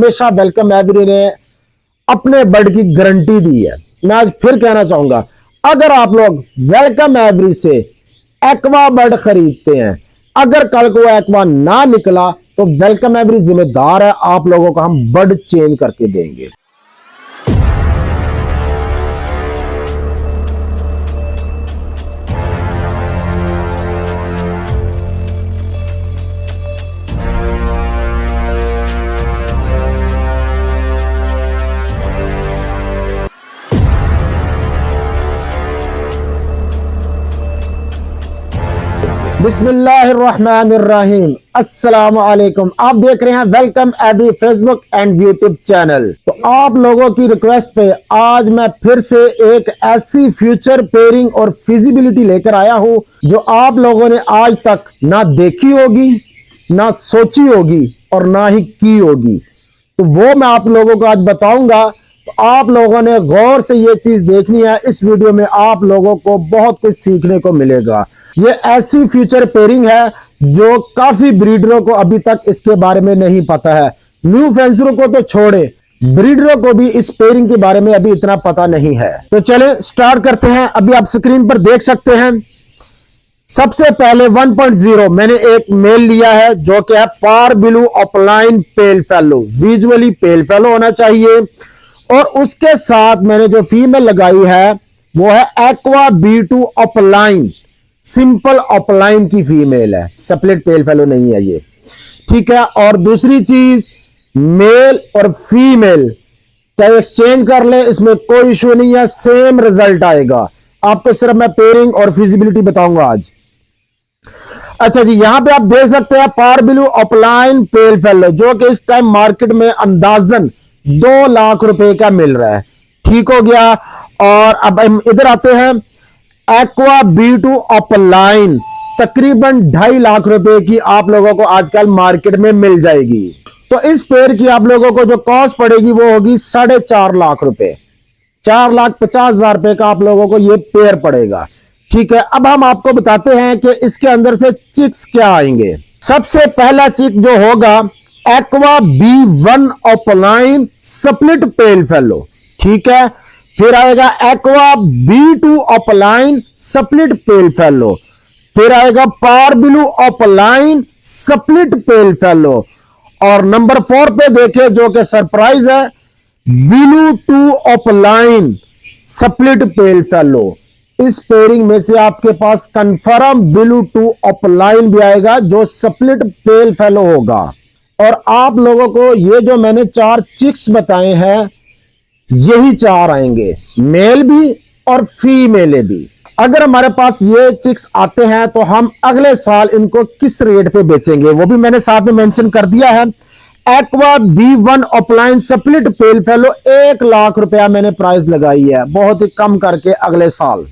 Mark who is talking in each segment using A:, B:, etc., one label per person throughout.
A: हमेशा welcome every ने अपने बर्ड की गारंटी दी है। मैं आज फिर कहना चाहूंगा, अगर आप लोग वेलकम एवरी से एक्वा बर्ड खरीदते हैं, अगर कल को एक्वा ना निकला तो वेलकम एवरी जिम्मेदार है, आप लोगों को हम बर्ड चेंज करके देंगे। बिस्मिल्लाहिर्रहमानिर्रहीम, अस्सलाम वालेकुम। आप देख रहे हैं welcome every Facebook and YouTube channel. तो आप लोगों की रिक्वेस्ट पे आज मैं फिर से एक ऐसी फ्यूचर पेयरिंग और फिजिबिलिटी लेकर आया हूं जो आप लोगों ने आज तक ना देखी होगी, ना सोची होगी और ना ही की होगी। तो वो मैं आप लोगों को आज बताऊंगा। तो आप लोगों ने गौर से ये चीज देखनी है। इस वीडियो में आप लोगों को बहुत कुछ सीखने को मिलेगा। ये ऐसी फ्यूचर पेयरिंग है जो काफी ब्रीडरों को अभी तक इसके बारे में नहीं पता है। न्यू फेंसरों को तो छोड़े, ब्रीडरों को भी इस पेयरिंग के बारे में अभी इतना पता नहीं है। तो चले स्टार्ट करते हैं। अभी आप स्क्रीन पर देख सकते हैं, सबसे पहले 1.0 मैंने एक मेल लिया है जो कि है par blue opaline pale fallow. Visually pale fallow होना चाहिए। और उसके साथ मैंने जो फीमेल लगाई है वो है aqua B2 offline, simple offline की फीमेल है, सेपरेट पेल फेलो नहीं है ये, ठीक है। और दूसरी चीज, मेल और फीमेल चाहे एक्सचेंज कर ले, इसमें कोई इश्यू नहीं है, सेम रिजल्ट आएगा। आपको सिर्फ मैं पेयरिंग और फिजिबिलिटी बताऊंगा आज। अच्छा जी, यहां पे आप देख सकते हैं पार ब्लू ऑफलाइन पेल फेलो जो कि इस टाइम मार्केट में अंदाजन 2 लाख रुपए का मिल रहा है, ठीक हो गया। और अब हम इधर आते हैं, एक्वा B2 ऑफलाइन तकरीबन 2.5 लाख रुपए की आप लोगों को आजकल मार्केट में मिल जाएगी। तो इस पेयर की आप लोगों को जो कॉस्ट पड़ेगी वो होगी 4.5 लाख रुपए, 4,50,000 रुपए का आप लोगों को ये पेयर पड़ेगा, ठीक है। अब हम आपको बताते हैं कि इसके अंदर से चिक्स क्या आएंगे। सबसे पहला चिक जो होगा aqua B1 opaline split pale fallow, ठीक है। फिर आएगा aqua B2 opaline split pale fallow. फिर आएगा par blue opaline split pale fallow. और नंबर 4 पे देखे जो कि सरप्राइज है, blue 2 opaline split pale fallow. इस पेयरिंग में से आपके पास कंफर्म ब्लू 2 ऑफलाइन भी आएगा जो स्प्लिट पेल फेलो होगा। और आप लोगों को ये जो मैंने 4 चिक्स बताए हैं यही 4 आएंगे, मेल भी और फीमेल भी। अगर हमारे पास ये चिक्स आते हैं तो हम अगले साल इनको किस रेट पे बेचेंगे वो भी मैंने साथ में मेंशन कर दिया है। Aqua B1 opaline split pale fellow 1 lakh रुपया मैंने प्राइस लगाई है, बहुत ही कम करके अगले साल।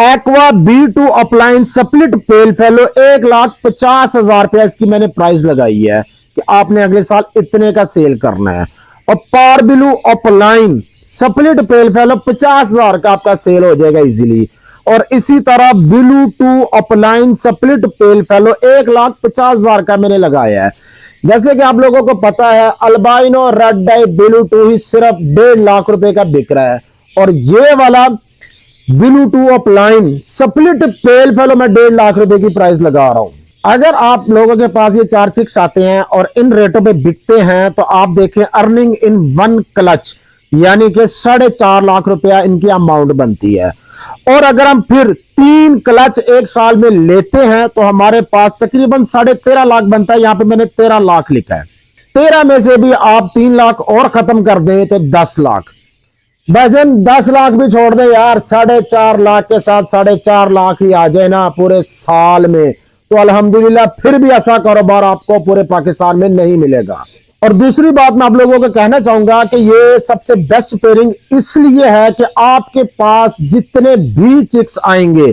A: Aqua B2 opaline split pale fellow 1,50,000 रुपया इसकी मैंने प्राइस लगाई है कि आपने अगले साल इतने का सेल करना है। और par blue opaline split pale fallow 50,000 का आपका सेल हो जाएगा इजीली। और इसी तरह blue 2 opaline split pale fellow 1,50,000 का मैंने लगाया है। जैसे कि आप लोगों को पता है अल्बाइनो रेड आई ब्लू 2 ही सिर्फ 1.5 लाख रुपए का बिक रहा है। और ये वाला blue 2 opaline split pale fellow मैं 1.5 लाख रुपए की प्राइस लगा रहा हूं। अगर आप लोगों के पास ये 4 चिक्स आते हैं और इन रेटों पे बिकते हैं तो आप देखें अर्निंग इन 1 क्लच यानी कि 4.5 लाख रुपया इनकी अमाउंट बनती है। और अगर हम फिर 3 क्लच एक साल में लेते हैं तो हमारे पास तकरीबन 13.5 लाख बनता है। यहां पे मैंने 13 लाख लिखा है। 13 में से भी आप 3 लाख और खत्म कर दें तो 10 लाख। भजन 10 लाख भी छोड़ दे यार, 4.5 लाख के साथ 4.5 लाख ही आ जाए ना पूरे साल में तो अल्हम्दुलिल्लाह फिर भी ऐसा कारोबार आपको पूरे पाकिस्तान में नहीं मिलेगा। और दूसरी बात मैं आप लोगों को कहना चाहूंगा कि ये सबसे बेस्ट पेयरिंग इसलिए है कि आपके पास जितने भी चिक्स आएंगे,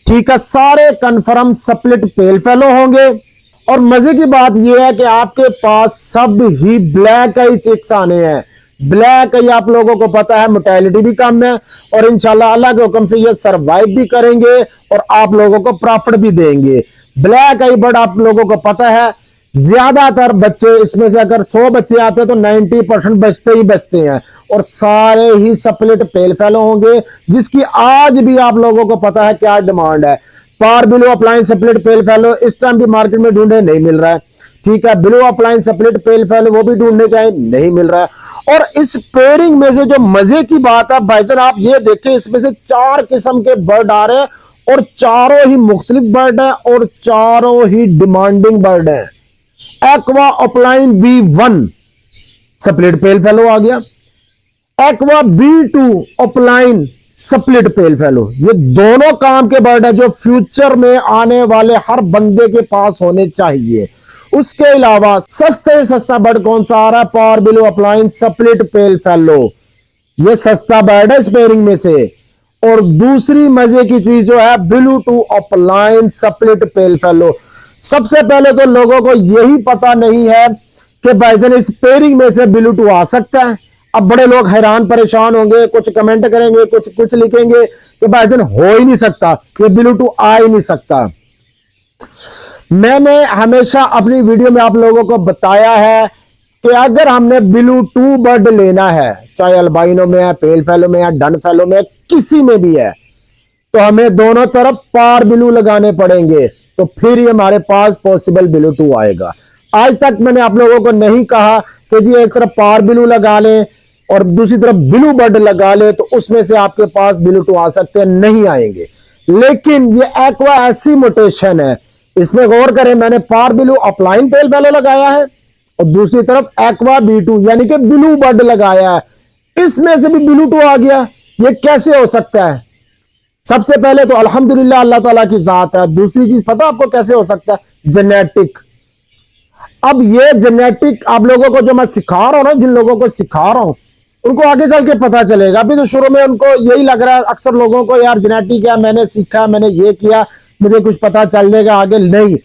A: ठीक है, सारे कंफर्म स्प्लिट पेल फेलो होंगे। और मजे की बात यह है कि आपके पास सब ही ब्लैक आई चिक्स आने हैं। ब्लैक आई आप लोगों को पता है मोर्टेलिटी भी कम है और इंशाल्लाह अल्लाह के हुक्म से ये सरवाइव भी करेंगे और आप लोगों को प्रॉफिट भी देंगे। ब्लैक आई बर्ड आप लोगों को पता है ज्यादातर बच्चे इसमें से अगर 100 बच्चे आते हैं तो 90% बचते ही बचते हैं और सारे ही स्प्लिट पेल फेलो होंगे, जिसकी आज भी आप लोगों को पता है क्या डिमांड है। Power below appliance split pale fallow इस टाइम भी मार्केट में ढूंढे नहीं मिल रहा है, ठीक है। Below appliance split pale fellow वो भी ढूंढने जाए नहीं मिल रहा है। और इस पेयरिंग में से जो मजे की बात है भाईजान, आप ये देखें, इसमें से 4 किस्म के बर्ड आ रहे हैं और चारों ही मुख्तलिफ बर्ड है और चारों ही डिमांडिंग बर्ड है। Aqua opaline B1 split pale fallow आ गया, aqua B2 opaline split pale fallow, ये दोनों काम के बर्ड है जो फ्यूचर में आने वाले हर बंदे के पास होने चाहिए। उसके अलावा सस्ते सस्ता बर्ड कौन सा आ रहा है? Power below upline split pale fallow, ये सस्ता बर्ड है इस पेयरिंग में से। और दूसरी मजे की चीज जो है blue two opaline split pale fallow. सबसे पहले तो लोगों को यही पता नहीं है कि भाईजान इस पेयरिंग में से बिलू टू आ सकता है। अब बड़े लोग हैरान परेशान होंगे, कुछ कमेंट करेंगे, कुछ लिखेंगे कि भाईजान हो ही नहीं सकता, ये बिलू टू आ ही नहीं सकता। मैंने हमेशा अपनी वीडियो में आप लोगों को बताया है कि अगर हमने बिलू टू बर्ड लेना है, चाहे अल्बाइनो में है, पेल फेलो में है, डन फेलो में है, किसी में भी है, तो हमें दोनों तरफ पार बिलू लगाने पड़ेंगे, तो फिर ये हमारे पास पॉसिबल बिलू टू आएगा। आज तक मैंने आप लोगों को नहीं कहा कि जी एक तरफ पार बिलू लगा लें और दूसरी तरफ बिलू बर्ड लगा ले तो उसमें से आपके पास बिलू टू आ सकते हैं, नहीं आएंगे। लेकिन ये एक्वा ऐसी मोटेशन है, इसमें गौर करें, मैंने पार बिलू अपलाइन पेल फेलो लगाया है और दूसरी तरफ एक्वा B2 यानी कि बिलू बर्ड लगाया है, इसमें से भी बिलू टू आ गया। ये कैसे हो सकता है? सबसे पहले तो अल्हम्दुलिल्लाह अल्लाह ताला की जात है। दूसरी चीज पता आपको कैसे हो सकता है? जेनेटिक। अब ये जेनेटिक आप लोगों को जो मैं सिखा रहा हूं ना, जिन लोगों को सिखा रहा हूं उनको आगे चल के पता चलेगा। अभी तो शुरू में उनको यही लग रहा है अक्सर लोगों को, यार जेनेटिक है, मैंने सीखा, मैंने ये किया, मुझे कुछ पता चल जाएगा आगे। नहीं,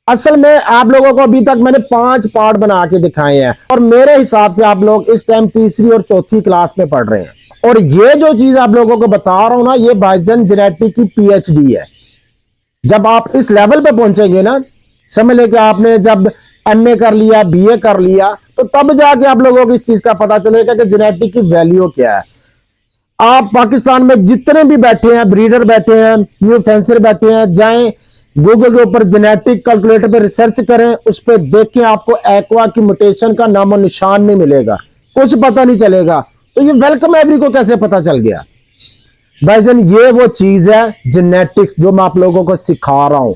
A: असल में आप लोगों को अभी तक मैंने 5 पार्ट बना के दिखाए हैं और मेरे हिसाब से आप लोग इस टाइम तीसरी और चौथी क्लास में पढ़ रहे हैं। और ये जो चीज आप लोगों को बता रहा हूं ना, ये भाईजान जेनेटिक की PhD है। जब आप इस लेवल पे पहुंचेंगे ना, समझ ले कि आपने जब MA कर लिया, BA कर लिया, तो तब जाके आप लोगों को इस चीज का पता चलेगा कि जेनेटिक की वैल्यू क्या है। आप पाकिस्तान में जितने भी बैठे हैं, ब्रीडर बैठे हैं, न्यू फेंसर बैठे हैं, जाएं गूगल के ऊपर जेनेटिक कैलकुलेटर पे रिसर्च करें, उस पर देखें, आपको एक्वा की म्यूटेशन का नामो निशान नहीं मिलेगा, कुछ पता नहीं चलेगा। तो ये वेलकम एवरी को कैसे पता चल गया? भाईजान ये वो चीज है जेनेटिक्स जो मैं आप लोगों को सिखा रहा हूं।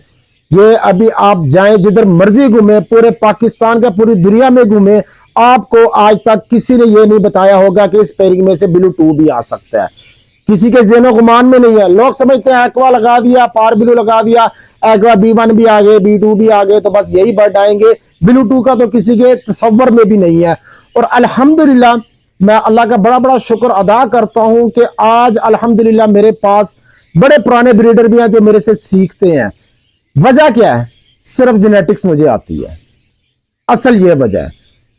A: ये अभी आप जाएं जिधर मर्जी घूमे, पूरे पाकिस्तान का, पूरी दुनिया में घूमे, आपको आज तक किसी ने ये नहीं बताया होगा कि इस पेयरिंग में से बिलू टू भी आ सकता है। किसी के ज़हनो गुमान में नहीं है। लोग समझते हैं एक्वा लगा दिया, पार बिलू लगा दिया, एक्वा B1 भी आ गए, B2 भी आ गए, तो बस यही बर्ड आएंगे। बिलू टू का तो किसी के तसव्वुर में भी नहीं है। और अल्हम्दुलिल्लाह मैं अल्लाह का बड़ा बड़ा शुक्र अदा करता हूं कि आज अल्हम्दुलिल्लाह मेरे पास बड़े पुराने ब्रीडर भी हैं जो मेरे से सीखते हैं। वजह क्या है? सिर्फ जेनेटिक्स मुझे आती है, असल ये वजह है।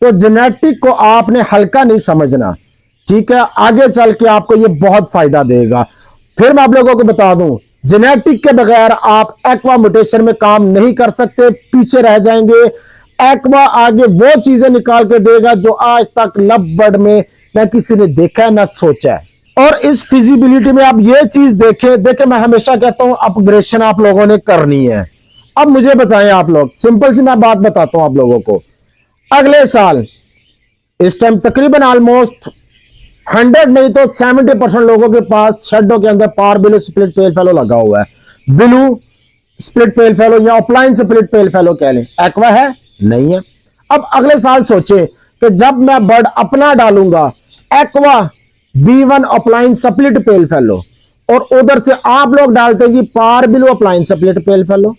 A: तो जेनेटिक को आपने हल्का नहीं समझना, ठीक है? आगे चल के आपको ये बहुत फायदा देगा। फिर मैं आप लोगों को बता दूं, जेनेटिक के बगैर आप एक्वा म्यूटेशन में काम नहीं कर सकते, पीछे रह जाएंगे। एक्वा आगे वो चीजें निकाल के देगा जो आज तक लब बर्ड में न किसी ने देखा है न सोचा है। और इस फिजिबिलिटी में आप ये चीज देखें, मैं हमेशा कहता हूं अपग्रेडेशन आप लोगों ने करनी है। अब मुझे बताएं आप लोग, सिंपल सी मैं बात बताता हूं आप लोगों को। अगले साल इस टाइम तकरीबन ऑलमोस्ट 100 नहीं तो 70% लोगों के पास शेडो के अंदर पार बिलू स्प्लिट पेल फेलो लगा हुआ है। बिलू स्प्लिट पेल फेलो या ऑफलाइन स्प्लिट पेल फेलो कह लें, एक्वा है नहीं है। अब अगले साल सोचे कि जब मैं बर्ड अपना डालूंगा aqua B1 opaline split pale fallow और उधर से आप लोग डालते हैं जी पार बिलू ऑफलाइन स्प्लिट पेल फेलो।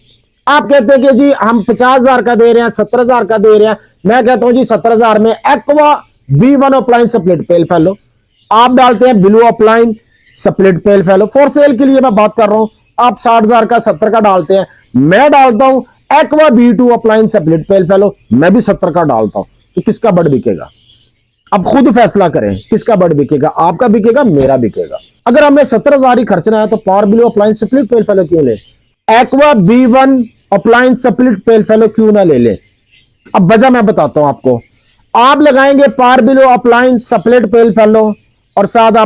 A: आप कहते हैं कि जी हम 50,000 का दे रहे हैं, 70,000 का दे रहे हैं। मैं कहता हूं जी 70,000 में aqua B1 opaline split pale fallow, आप डालते हैं blue opaline split pale fallow. For sale के लिए मैं बात कर रहा हूं, आप 60,000 का 70 का डालते हैं, मैं डालता हूं aqua B2 opaline split pale fellow, मैं भी 70 का डालता हूं। तो किसका बर्ड बिकेगा? अब खुद फैसला करें, किसका बर्ड बिकेगा? आपका बिकेगा, मेरा बिकेगा। अगर हमें 70,000 ही खर्चना है तो power blue opaline split pale fallow क्यों ले? Aqua B1 opaline split pale fallow क्यों ना ले ले? अब वजह मैं बताता हूं आपको। आप लगाएंगे par blue opaline split pale fallow और साथ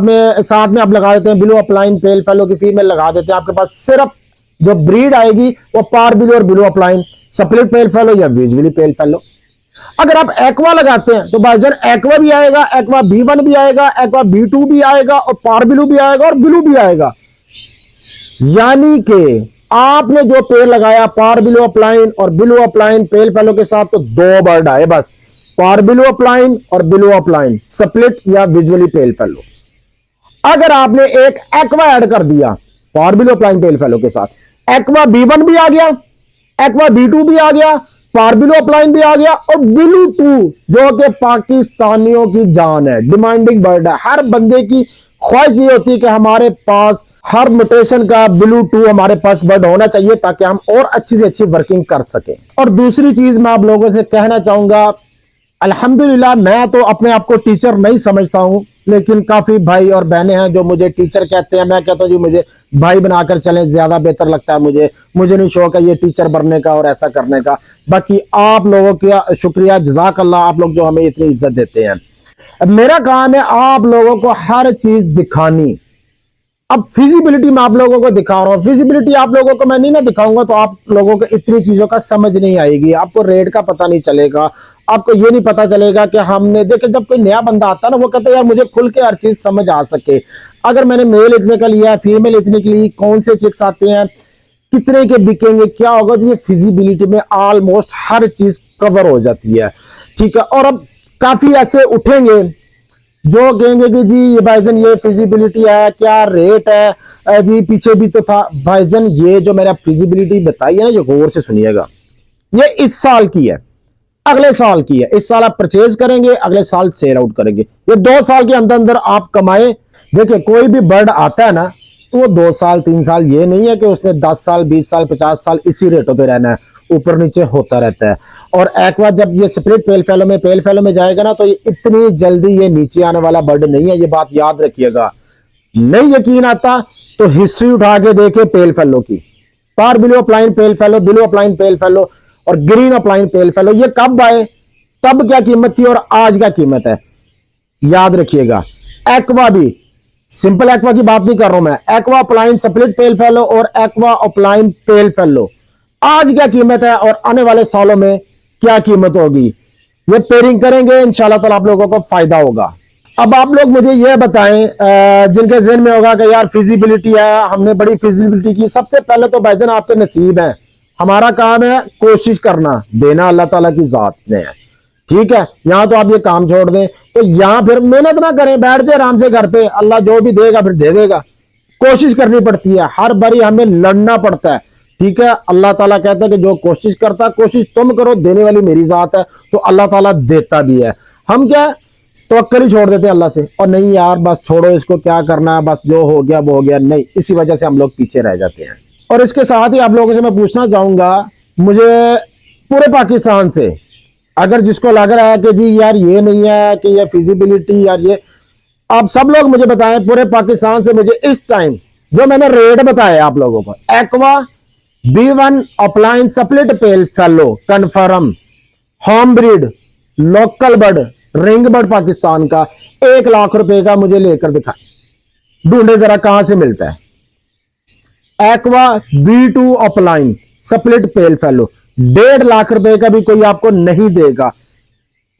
A: में आप लगा देते हैं बिलो अपलाइन पेल फेलो की फीमेल लगा देते हैं, आपके पास सिर्फ जो ब्रीड आएगी वो पार बिलो और below opaline split pale fellow या विजुअली पेल फेलो। अगर आप एक्वा लगाते हैं तो भाईजान एक्वा भी आएगा, एक्वा B1 भी आएगा, एक्वा B2 भी आएगा और पार बिलू भी आएगा और बिलू भी आएगा। यानी कि आपने जो पेड़ लगाया पार बिलो अपलाइन और बिलो अपलाइन पेल फेलो के साथ, तो दो बर्ड आए बस, पार बिलो अपलाइन और बिलो अपलाइन सप्लिट या विजुअली पेल फेलो। अगर आपने एक एक्वा ऐड कर दिया पार बिलो अपलाइन पेल फेलो के साथ, एक्वा B1 भी आ गया, एक्वा B2 भी आ गया, पार बिलो अपलाइन भी आ गया और बिलू 2 जो कि पाकिस्तानियों की जान है, डिमांडिंग बर्ड है। हर बंदे की ख्वाहिश ये होती है कि हमारे पास हर म्यूटेशन का बिलू 2 हमारे पास बर्ड होना चाहिए ताकि हम और अच्छी से अच्छी वर्किंग कर सकें। और दूसरी चीज मैं आप लोगों से कहना चाहूंगा, अल्हम्दुलिल्लाह मैं तो अपने आप को टीचर नहीं समझता हूं, लेकिन काफी भाई और बहनें हैं जो मुझे टीचर कहते हैं। मैं कहता हूं जी मुझे भाई बनाकर चलें, ज्यादा बेहतर लगता है मुझे नहीं शौक है ये टीचर बनने का और ऐसा करने का। बाकी आप लोगों का शुक्रिया, जज़ाकल्लाह, आप लोग जो हमें इतनी इज्जत देते हैं। अब मेरा काम है आप लोगों को हर चीज दिखानी। अब फिजिबिलिटी मैं आप लोगों को दिखा रहा हूं, फिजिबिलिटी आप लोगों को मैं नहीं ना दिखाऊंगा तो आप लोगों को इतनी चीजों का समझ नहीं आएगी, आपको रेट का पता नहीं चलेगा, आपको ये नहीं पता चलेगा कि हमने देखे जब कोई नया बंदा आता है ना वो कहता है यार मुझे खुल के हर चीज समझ आ सके। अगर मैंने मेल इतने का लिया, फीमेल इतने की ली, कौन से चिक्स आते हैं, कितने के बिकेंगे, क्या होगा, तो ये फिजिबिलिटी में ऑलमोस्ट हर चीज कवर हो जाती है। ठीक है, और अब काफी ऐसे उठेंगे जो कहेंगे कि जी ये भाईजान ये फिजिबिलिटी है, क्या रेट है जी, पीछे भी तो था। भाईजान ये जो मैंने फिजिबिलिटी बताई है ना, ये गौर से सुनिएगा, ये इस साल की है, अगले साल की है। इस साल आप परचेज करेंगे, अगले साल सेल आउट करेंगे। ये 2 साल के अंदर अंदर आप कमाए। देखिए कोई भी बर्ड आता है ना तो वो 2 साल 3 साल, ये नहीं है कि उसने 10 साल 20 साल 50 साल इसी रेटों पे रहना है, ऊपर नीचे होता रहता है। और एक बार जब ये स्प्लिट पेल फेलो में जाएगा ना तो ये इतनी जल्दी ये नीचे आने वाला बर्ड नहीं है, ये बात याद रखिएगा। नहीं यकीन आता तो हिस्ट्री उठा के देखे पेल फेलो की, par blue opaline pale fallow, blue opaline pale fallow और ग्रीन अपलाइन पेल फेलो, ये कब आए, तब क्या कीमत थी और आज क्या कीमत है, याद रखिएगा। एक्वा भी, सिंपल एक्वा की बात नहीं कर रहा हूं मैं, aqua upline split pale fallow और एक्वा अपलाइन पेल फेलो आज क्या कीमत है और आने वाले सालों में क्या कीमत होगी, ये पेयरिंग करेंगे इंशाल्लाह ताला आप लोगों को फायदा होगा। अब आप लोग मुझे यह बताएं जिनके ज़हन में होगा कि यार फिजिबिलिटी है, हमने बड़ी फिजिबिलिटी की। सबसे पहले तो भाईजान आपके नसीब है, हमारा काम है कोशिश करना, देना अल्लाह ताला की जात में है। ठीक है, यहां तो आप ये काम छोड़ दें तो यहां फिर मेहनत ना करें, बैठ जाए आराम से घर पे, अल्लाह जो भी देगा फिर दे देगा। कोशिश करनी पड़ती है, हर बारी हमें लड़ना पड़ता है। ठीक है, अल्लाह ताला कहता है कि जो कोशिश करता है, कोशिश तुम करो, देने वाली मेरी जात है, तो अल्लाह ताला देता भी है। हम क्या तवक्कल ही छोड़ देते हैं अल्लाह से, और नहीं यार बस छोड़ो इसको, क्या करना है, बस जो हो गया वो हो गया, नहीं, इसी वजह से हम लोग पीछे रह जाते हैं। और इसके साथ ही आप लोगों से मैं पूछना चाहूंगा, मुझे पूरे पाकिस्तान से अगर जिसको लग रहा है कि जी यार ये नहीं है कि ये फिजिबिलिटी यार ये, आप सब लोग मुझे बताएं पूरे पाकिस्तान से मुझे इस टाइम जो मैंने रेट बताया आप लोगों को, aqua B1 upline split pale fellow confirm home breed local bird ring bird Pakistan का 1 लाख रुपए का मुझे लेकर दिखाए, ढूंढे जरा कहां से मिलता है। Aqua B2 opaline split pale fellow 1.5 lakh रुपए का भी कोई आपको नहीं देगा।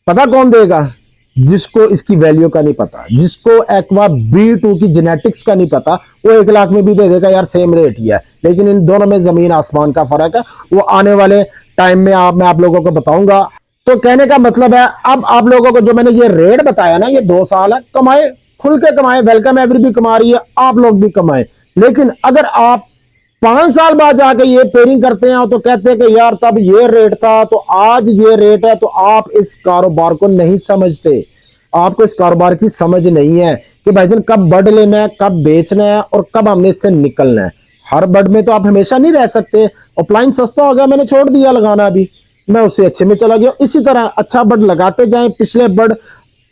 A: पता कौन देगा? जिसको इसकी वैल्यू का नहीं पता, जिसको एक्वा B2 की जेनेटिक्स का नहीं पता, वो 1 लाख में भी दे देगा यार सेम रेट ही है। लेकिन इन दोनों में जमीन आसमान का फर्क है, वो आने वाले टाइम में मैं आप लोगों को बताऊंगा। तो कहने का मतलब है, अब आप लोगों को जो मैंने ये रेट बताया ना, ये 2 साल है, कमाए, खुल के कमाए, वेलकम एवरी भी कमा रही है, आप लोग भी कमाए। लेकिन अगर आप 5 साल बाद जाके ये पेयरिंग करते हैं तो कहते हैं कि यार तब ये रेट था तो आज ये रेट है, तो आप इस कारोबार को नहीं समझते, आपको इस कारोबार की समझ नहीं है कि भाईजान कब बर्ड लेना है, कब बेचना है और कब हमने इससे निकलना है। हर बर्ड में तो आप हमेशा नहीं रह सकते। अपलाइन सस्ता हो गया, मैंने छोड़ दिया लगाना, अभी मैं उससे अच्छे में चला गया। इसी तरह अच्छा बर्ड लगाते जाएं। पिछले बर्ड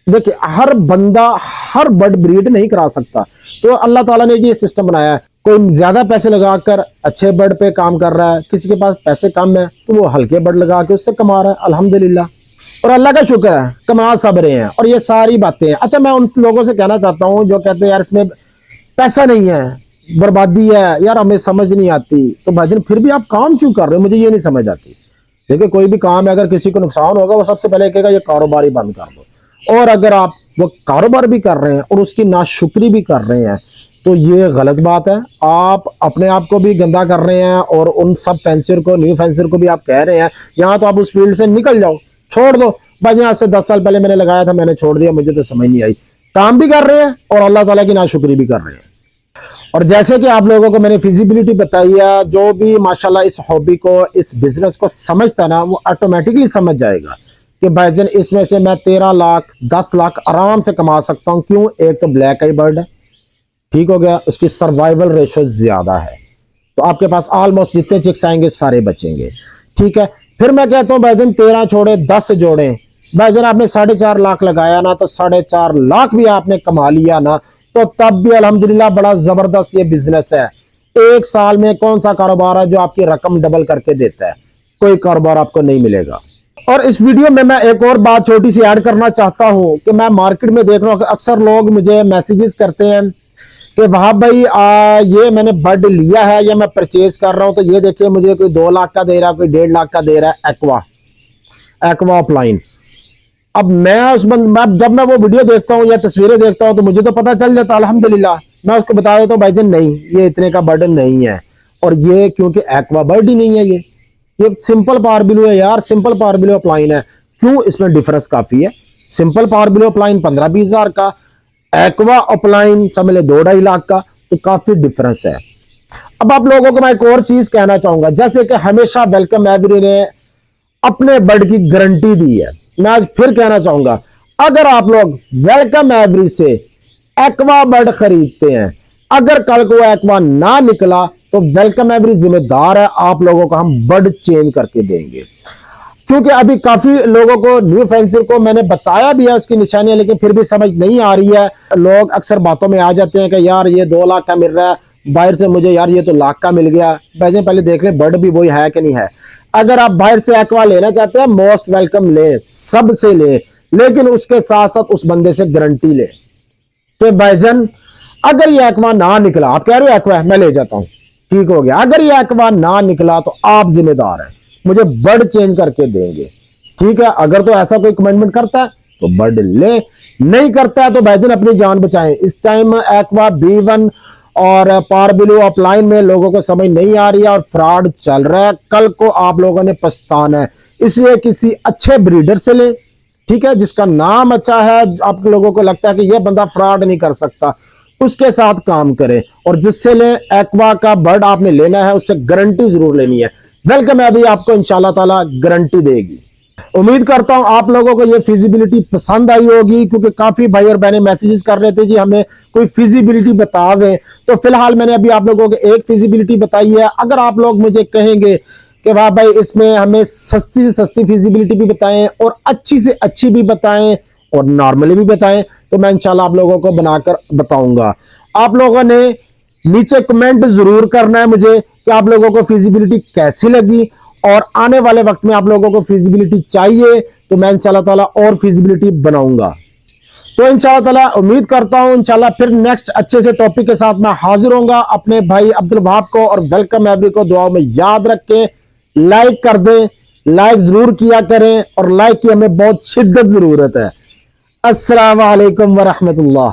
A: देखिए, हर बंदा हर बर्ड ब्रीड नहीं करा सकता, तो अल्लाह ताला ने ये सिस्टम बनाया है। कोई ज्यादा पैसे लगाकर अच्छे बर्ड पे काम कर रहा है, किसी के पास पैसे कम है तो वो हल्के बर्ड लगा के उससे कमा रहा है, अल्हम्दुलिल्लाह। और अल्लाह का शुक्र है, कमा सब रहे हैं। और ये सारी बातें हैं। अच्छा, मैं उन लोगों से कहना चाहता हूँ जो कहते हैं यार इसमें पैसा नहीं है, बर्बादी है, यार हमें समझ नहीं आती, तो भाईजान फिर भी आप काम क्यों कर रहे हो, मुझे ये नहीं समझ आती। देखिए, कोई भी काम है, अगर किसी को नुकसान होगा वो सबसे पहले कहेगा ये कारोबार ही बंद कर दो। और अगर आप वो कारोबार भी कर रहे हैं और उसकी नाशुक्री भी कर रहे हैं तो ये गलत बात है। आप अपने आप को भी गंदा कर रहे हैं और उन सब फेंसर को, न्यू फेंसर को भी आप कह रहे हैं यहाँ तो आप उस फील्ड से निकल जाओ, छोड़ दो। भाई यहाँ से 10 साल पहले मैंने लगाया था, मैंने छोड़ दिया, मुझे तो समझ नहीं आई। काम भी कर रहे हैं और अल्लाह ताला की नाशुक्री भी कर रहे हैं। और जैसे कि आप लोगों को मैंने फिजिबिलिटी बताई है, जो भी माशाल्लाह इस हॉबी को, इस बिजनेस को समझता है ना, वो ऑटोमेटिकली समझ जाएगा कि भाईजान इसमें से मैं 13 लाख 10 लाख आराम से कमा सकता हूं। क्यों? एक तो ब्लैक आई बर्ड है, ठीक हो गया, उसकी सर्वाइवल रेशो ज्यादा है, तो आपके पास ऑलमोस्ट जितने चिक्स आएंगे सारे बचेंगे, ठीक है। फिर मैं कहता हूं भाईजान 13 छोड़े 10 जोड़े, भाईजान आपने 4.5 लाख लगाया ना, तो 4.5 लाख भी आपने कमा लिया ना, तो तब भी अल्हम्दुलिल्लाह बड़ा जबरदस्त ये बिजनेस है। एक साल में कौन सा कारोबार है जो आपकी रकम डबल करके देता है? कोई कारोबार आपको नहीं मिलेगा। और इस वीडियो में मैं एक और बात छोटी सी ऐड करना चाहता हूं कि मैं मार्केट में देख रहा हूं कि अक्सर लोग मुझे मैसेजेस करते हैं कि वहाब भाई ये मैंने बर्ड लिया है या मैं परचेज कर रहा हूं, तो ये देखिए मुझे कोई 2 लाख का दे रहा है, कोई 1.5 लाख का दे रहा है, एक्वा ऑफलाइन। अब मैं जब मैं वो वीडियो देखता हूँ या तस्वीरें देखता हूँ तो मुझे तो पता चल जाता, अल्हम्दुलिल्लाह। मैं उसको बता देता हूँ भाईजान नहीं, ये इतने का बर्ड नहीं है, और ये क्योंकि एक्वा बर्ड ही नहीं है, ये सिंपल पावर ब्लू है यार, सिंपल पावर ब्लू ऑफलाइन है। क्यों? इसमें डिफरेंस काफी है। सिंपल पावर ब्लू ऑफलाइन 15-20 हजार का, एक्वा ऑफलाइन समझ ले 2-2.5 लाख का, तो काफी डिफरेंस है। अब आप लोगों को मैं एक और चीज कहना चाहूंगा, जैसे कि हमेशा वेलकम एवरी ने अपने बर्ड की गारंटी दी है, मैं आज फिर कहना चाहूंगा, अगर आप लोग वेलकम एवरी से एक्वा बर्ड खरीदते हैं, अगर कल को एक्वा ना निकला तो वेलकम एवरी जिम्मेदार है, आप लोगों को हम बर्ड चेंज करके देंगे। क्योंकि अभी काफी लोगों को, न्यू फेंसर को मैंने बताया भी है उसकी निशानियां, लेकिन फिर भी समझ नहीं आ रही है। लोग अक्सर बातों में आ जाते हैं कि यार ये 2 लाख का मिल रहा है, बाहर से मुझे यार ये तो लाख का मिल गया। पहले देख ले बर्ड भी वही है कि नहीं है। अगर आप बाहर से एक्वा लेना चाहते हैं, मोस्ट वेलकम ले, सबसे ले, लेकिन उसके साथ साथ उस बंदे से गारंटी ले कि भाईजान अगर ये एक्वा ना निकला, आप कह रहे हो एक्वा मैं ले जाता हूं, ठीक हो गया, अगर ये एक्वा ना निकला तो आप जिम्मेदार हैं, मुझे बर्ड चेंज करके देंगे, ठीक है। अगर तो ऐसा कोई कमिटमेंट करता है तो बर्ड ले, नहीं करता है तो भाईजान अपनी जान बचाएं। इस टाइम एक्वा B1 और पावर ब्लू ऑफलाइन में लोगों को समझ नहीं आ रही है और फ्रॉड चल रहा है, कल को आप लोगों ने पछताना है। इसलिए किसी अच्छे ब्रीडर से ले, ठीक है, जिसका नाम अच्छा है, आप लोगों को लगता है कि यह बंदा फ्रॉड नहीं कर सकता, उसके साथ काम करें। और जिससे ले एक्वा का बर्ड आपने लेना है उससे गारंटी जरूर लेनी है। वेलकम है, अभी आपको इंशाल्लाह ताला गारंटी देगी। उम्मीद करता हूं आप लोगों को ये फिजिबिलिटी पसंद आई होगी, क्योंकि काफी भाई और बहनें मैसेजेस कर रहे थे जी हमें कोई फिजिबिलिटी बतावे। तो फिलहाल मैंने अभी आप लोगों को एक फिजिबिलिटी बताई है। अगर आप लोग मुझे कहेंगे कि वाह भाई इसमें हमें सस्ती से सस्ती फिजिबिलिटी भी बताएं और अच्छी से अच्छी भी बताएं और नॉर्मली भी बताएं, तो मैं इंशाल्लाह आप लोगों को बनाकर बताऊंगा। आप लोगों ने नीचे कमेंट जरूर करना है मुझे कि आप लोगों को फिजिबिलिटी कैसी लगी, और आने वाले वक्त में आप लोगों को फिजिबिलिटी चाहिए तो मैं इंशाल्लाह ताला और फिजिबिलिटी बनाऊंगा। तो इंशाल्लाह ताला उम्मीद करता हूं इंशाल्लाह फिर नेक्स्ट अच्छे से टॉपिक के साथ मैं हाजिर होऊंगा। अपने भाई अब्दुल वहाब को और वेलकम एवरी को दुआ में याद रखें, लाइक कर दें, लाइक जरूर किया करें, और लाइक की हमें बहुत शिद्दत जरूरत है। अस्सलाम वालेकुम व रहमतुल्लाह।